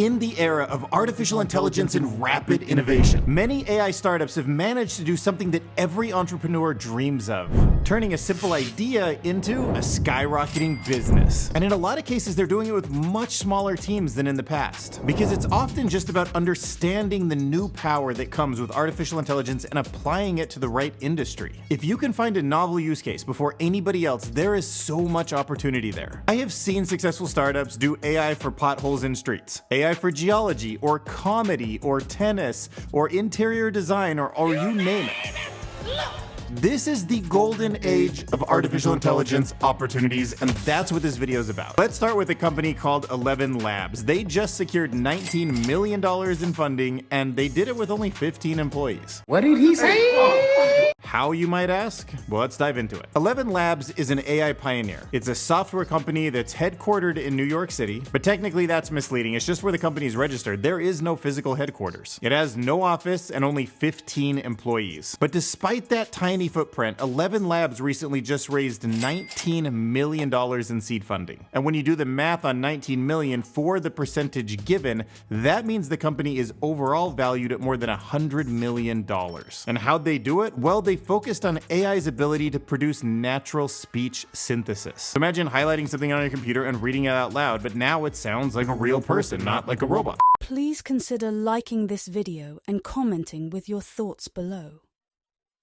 In the era of artificial intelligence and rapid innovation, many AI startups have managed to do something that every entrepreneur dreams of, turning a simple idea into a skyrocketing business. And in a lot of cases, they're doing it with much smaller teams than in the past, because it's often just about understanding the new power that comes with artificial intelligence and applying it to the right industry. If you can find a novel use case before anybody else, there is so much opportunity there. I have seen successful startups do AI for potholes in streets, AI for geology, or comedy, or tennis, or interior design, or you name it. This is the golden age of artificial intelligence opportunities, and that's what this video is about. Let's start with a company called ElevenLabs. They just secured $19 million in funding, and they did it with only 15 employees. What did he say? How, you might ask? Well, let's dive into it. ElevenLabs is an AI pioneer. It's a software company that's headquartered in New York City, but technically that's misleading. It's just where the company is registered. There is no physical headquarters. It has no office and only 15 employees. But despite that tiny footprint, ElevenLabs recently just raised $19 million in seed funding. And when you do the math on 19 million for the percentage given, that means the company is overall valued at more than $100 million. And how'd they do it? Well, they focused on AI's ability to produce natural speech synthesis. So imagine highlighting something on your computer and reading it out loud, but now it sounds like a real person, not like a robot. Please consider liking this video and commenting with your thoughts below.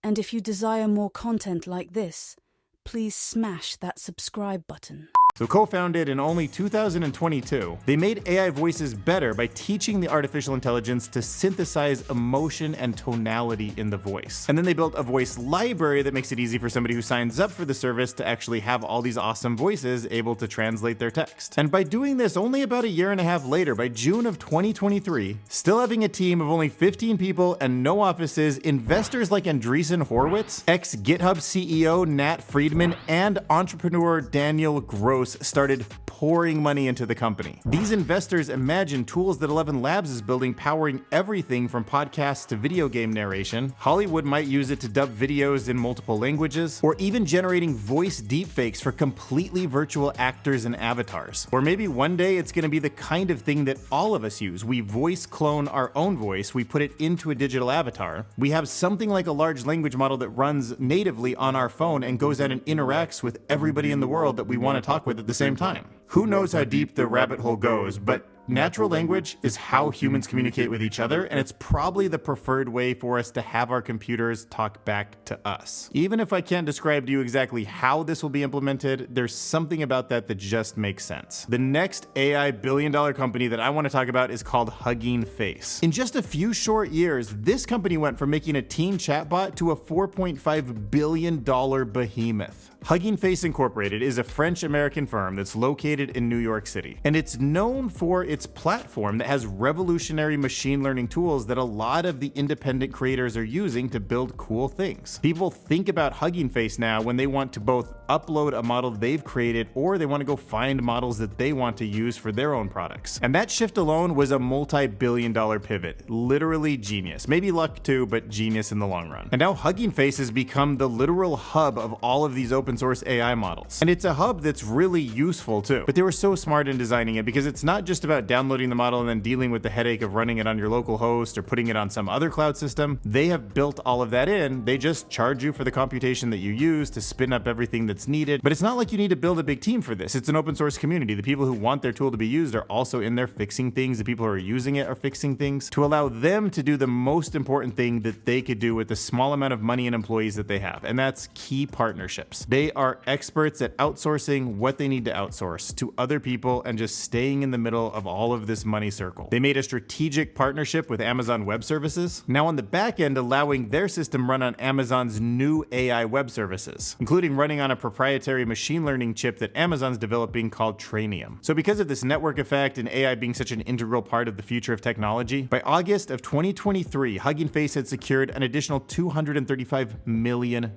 And if you desire more content like this, please smash that subscribe button. So co-founded in only 2022, they made AI voices better by teaching the artificial intelligence to synthesize emotion and tonality in the voice. And then they built a voice library that makes it easy for somebody who signs up for the service to actually have all these awesome voices able to translate their text. And by doing this only about a year and a half later, by June of 2023, still having a team of only 15 people and no offices, investors like Andreessen Horowitz, ex-GitHub CEO Nat Friedman, and entrepreneur Daniel Gross started pouring money into the company. These investors imagine tools that ElevenLabs is building powering everything from podcasts to video game narration. Hollywood might use it to dub videos in multiple languages, or even generating voice deepfakes for completely virtual actors and avatars. Or maybe one day it's going to be the kind of thing that all of us use. We voice clone our own voice, we put it into a digital avatar. We have something like a large language model that runs natively on our phone and goes out and interacts with everybody in the world that we want to talk with at the same time. Who knows how deep the rabbit hole goes, but natural language is how humans communicate with each other, and it's probably the preferred way for us to have our computers talk back to us. Even if I can't describe to you exactly how this will be implemented, there's something about that that just makes sense. The next AI billion-dollar company that I want to talk about is called Hugging Face. In just a few short years, this company went from making a teen chatbot to a $4.5 billion behemoth. Hugging Face Incorporated is a French-American firm that's located in New York City, and it's known for its platform that has revolutionary machine learning tools that a lot of the independent creators are using to build cool things. People think about Hugging Face now when they want to both upload a model they've created or they want to go find models that they want to use for their own products. And that shift alone was a multi-billion-dollar pivot. Literally genius. Maybe luck too, but genius in the long run. And now Hugging Face has become the literal hub of all of these open source AI models. And it's a hub that's really useful too. But they were so smart in designing it because it's not just about downloading the model and then dealing with the headache of running it on your local host or putting it on some other cloud system. They have built all of that in. They just charge you for the computation that you use to spin up everything that's needed. But it's not like you need to build a big team for this. It's an open source community. The people who want their tool to be used are also in there fixing things. The people who are using it are fixing things to allow them to do the most important thing that they could do with the small amount of money and employees that they have. And that's key partnerships. They are experts at outsourcing what they need to outsource to other people and just staying in the middle of all of this money circle. They made a strategic partnership with Amazon Web Services, now on the back end allowing their system run on Amazon's new AI web services, including running on a proprietary machine learning chip that Amazon's developing called Trainium. So because of this network effect and AI being such an integral part of the future of technology, by August of 2023, Hugging Face had secured an additional $235 million,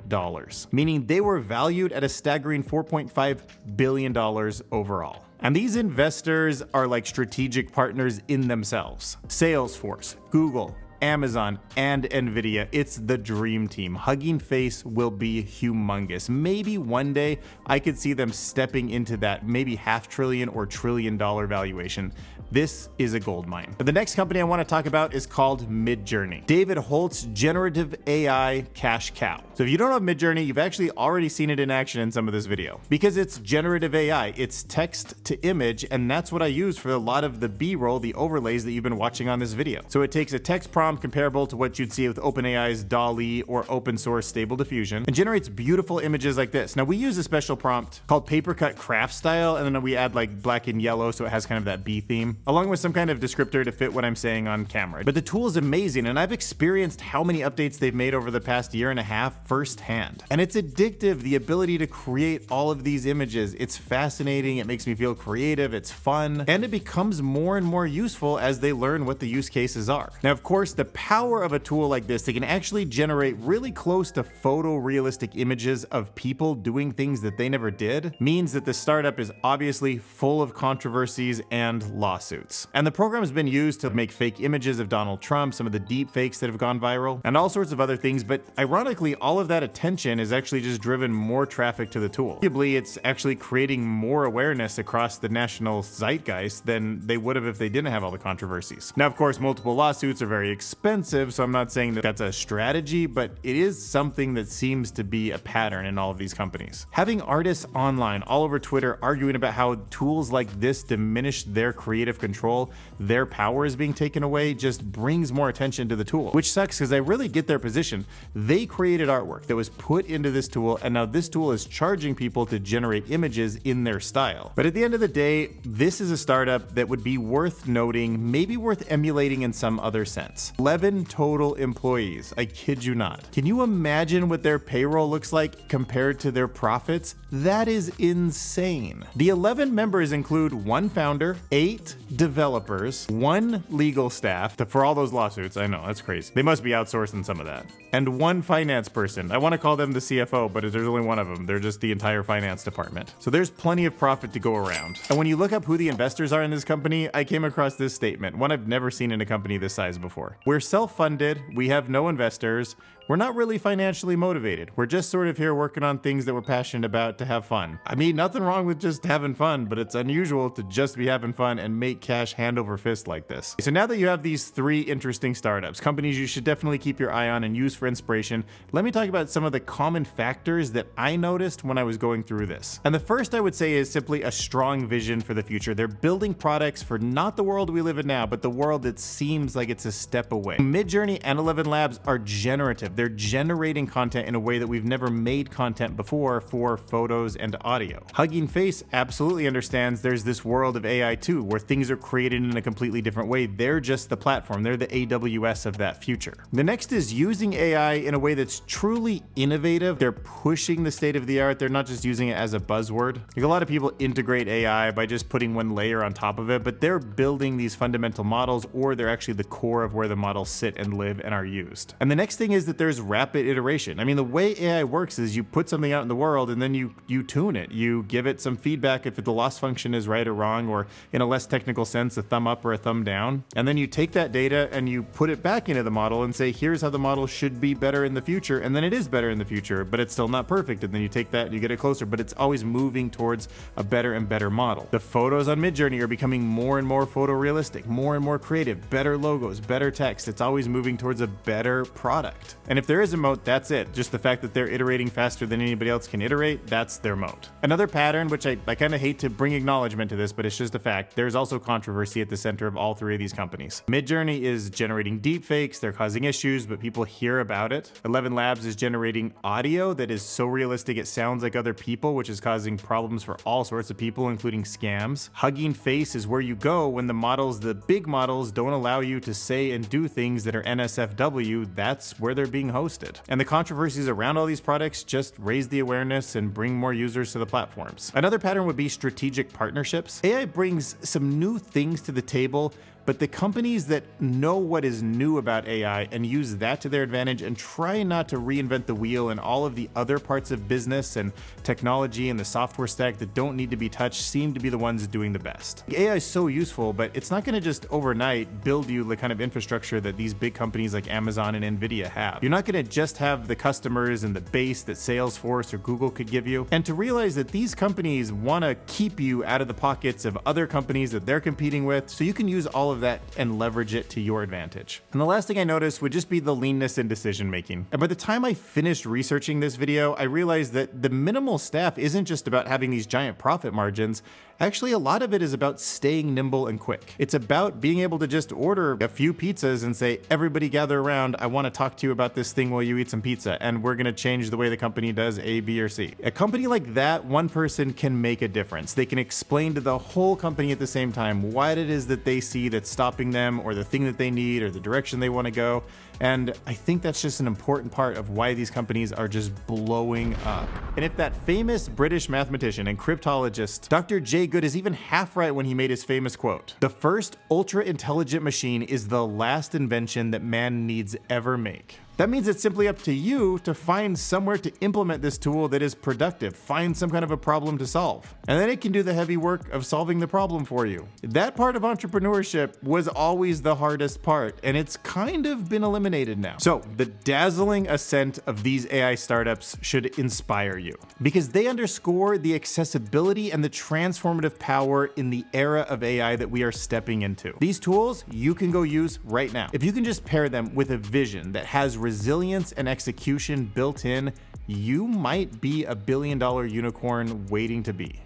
meaning they were valued at a staggering $4.5 billion overall. And these investors are like strategic partners in themselves. Salesforce, Google, Amazon, and Nvidia. It's the dream team. Hugging Face will be humongous. Maybe one day I could see them stepping into that maybe $500 billion or $1 trillion valuation. This is a gold mine. But the next company I want to talk about is called Midjourney. David Holz, Generative-AI cash cow. So if you don't have Midjourney, you've actually already seen it in action in some of this video. Because it's generative AI, it's text to image, and that's what I use for a lot of the B-roll, the overlays that you've been watching on this video. So it takes a text prompt comparable to what you'd see with OpenAI's DALL-E or open source Stable Diffusion and generates beautiful images like this. Now we use a special prompt called papercut craft style, and then we add like black and yellow so it has kind of that bee theme, along with some kind of descriptor to fit what I'm saying on camera. But the tool is amazing, and I've experienced how many updates they've made over the past year and a half firsthand. And it's addictive, the ability to create all of these images. It's fascinating, it makes me feel creative, it's fun, and it becomes more and more useful as they learn what the use cases are. Now, of course, the power of a tool like this that can actually generate really close to photorealistic images of people doing things that they never did means that the startup is obviously full of controversies and lawsuits. And the program has been used to make fake images of Donald Trump, some of the deep fakes that have gone viral, and all sorts of other things, but ironically, all of that attention has actually just driven more traffic to the tool. Arguably, it's actually creating more awareness across the national zeitgeist than they would have if they didn't have all the controversies. Now, of course, multiple lawsuits are very expensive, so I'm not saying that that's a strategy, but it is something that seems to be a pattern in all of these companies. Having artists online all over Twitter arguing about how tools like this diminish their creative control, their power is being taken away, just brings more attention to the tool, which sucks because I really get their position. They created artwork that was put into this tool, and now this tool is charging people to generate images in their style. But at the end of the day, this is a startup that would be worth noting, maybe worth emulating in some other sense. 11 total employees, I kid you not. Can you imagine what their payroll looks like compared to their profits? That is insane. The 11 members include 1 founder, 8 developers, 1 legal staff, for all those lawsuits. I know, that's crazy. They must be outsourcing some of that. And 1 finance person. I want to call them the CFO, but there's only one of them. They're just the entire finance department. So there's plenty of profit to go around. And when you look up who the investors are in this company, I came across this statement, one I've never seen in a company this size before. We're self-funded, we have no investors, we're not really financially motivated. We're just sort of here working on things that we're passionate about to have fun. I mean, nothing wrong with just having fun, but it's unusual to just be having fun and make cash hand over fist like this. So now that you have these 3 interesting startups, companies you should definitely keep your eye on and use for inspiration, let me talk about some of the common factors that I noticed when I was going through this. And the first I would say is simply a strong vision for the future. They're building products for not the world we live in now, but the world that seems like it's a step away. Midjourney and ElevenLabs are generative. They're generating content in a way that we've never made content before for photos and audio. Hugging Face absolutely understands there's this world of AI too, where things are created in a completely different way. They're just the platform. They're the AWS of that future. The next is using AI in a way that's truly innovative. They're pushing the state of the art. They're not just using it as a buzzword. Like a lot of people integrate AI by just putting one layer on top of it, but they're building these fundamental models, or they're actually the core of where the models sit and live and are used. And the next thing is that there's rapid iteration. I mean, the way AI works is you put something out in the world and then you tune it. You give it some feedback if the loss function is right or wrong, or in a less technical sense, a thumb up or a thumb down. And then you take that data and you put it back into the model and say, here's how the model should be better in the future. And then it is better in the future, but it's still not perfect. And then you take that and you get it closer, but it's always moving towards a better and better model. The photos on Midjourney are becoming more and more photorealistic, more and more creative, better logos, better text. It's always moving towards a better product. And if there is a moat, that's it. Just the fact that they're iterating faster than anybody else can iterate, that's their moat. Another pattern, which I kind of hate to bring acknowledgement to this, but it's just a fact, there's also controversy at the center of all 3 of these companies. Midjourney is generating deepfakes, they're causing issues, but people hear about it. ElevenLabs is generating audio that is so realistic it sounds like other people, which is causing problems for all sorts of people, including scams. Hugging Face is where you go when the models, the big models, don't allow you to say and do things that are NSFW. That's where they're being hosted. And the controversies around all these products just raise the awareness and bring more users to the platforms. Another pattern would be strategic partnerships. AI brings some new things to the table But the companies that know what is new about AI and use that to their advantage and try not to reinvent the wheel in all of the other parts of business and technology and the software stack that don't need to be touched seem to be the ones doing the best. AI is so useful, but it's not going to just overnight build you the kind of infrastructure that these big companies like Amazon and Nvidia have. You're not going to just have the customers and the base that Salesforce or Google could give you. And to realize that these companies want to keep you out of the pockets of other companies that they're competing with, so you can use all of that and leverage it to your advantage. And the last thing I noticed would just be the leanness in decision making. And by the time I finished researching this video, I realized that the minimal staff isn't just about having these giant profit margins. Actually, a lot of it is about staying nimble and quick. It's about being able to just order a few pizzas and say, everybody gather around, I want to talk to you about this thing while you eat some pizza, and we're going to change the way the company does A, B, or C. A company like that, one person can make a difference. They can explain to the whole company at the same time what it is that they see that's stopping them, or the thing that they need, or the direction they want to go. And I think that's just an important part of why these companies are just blowing up. And if that famous British mathematician and cryptologist, Dr. J. Good, is even half right when he made his famous quote, "The first ultra-intelligent machine is the last invention that man needs ever make." That means it's simply up to you to find somewhere to implement this tool that is productive, find some kind of a problem to solve. And then it can do the heavy work of solving the problem for you. That part of entrepreneurship was always the hardest part, and it's kind of been eliminated now. So the dazzling ascent of these AI startups should inspire you, because they underscore the accessibility and the transformative power in the era of AI that we are stepping into. These tools you can go use right now. If you can just pair them with a vision that has resilience and execution built in, you might be a billion-dollar unicorn waiting to be.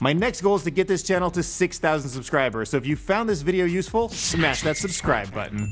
My next goal is to get this channel to 6,000 subscribers, so if you found this video useful, smash that subscribe button.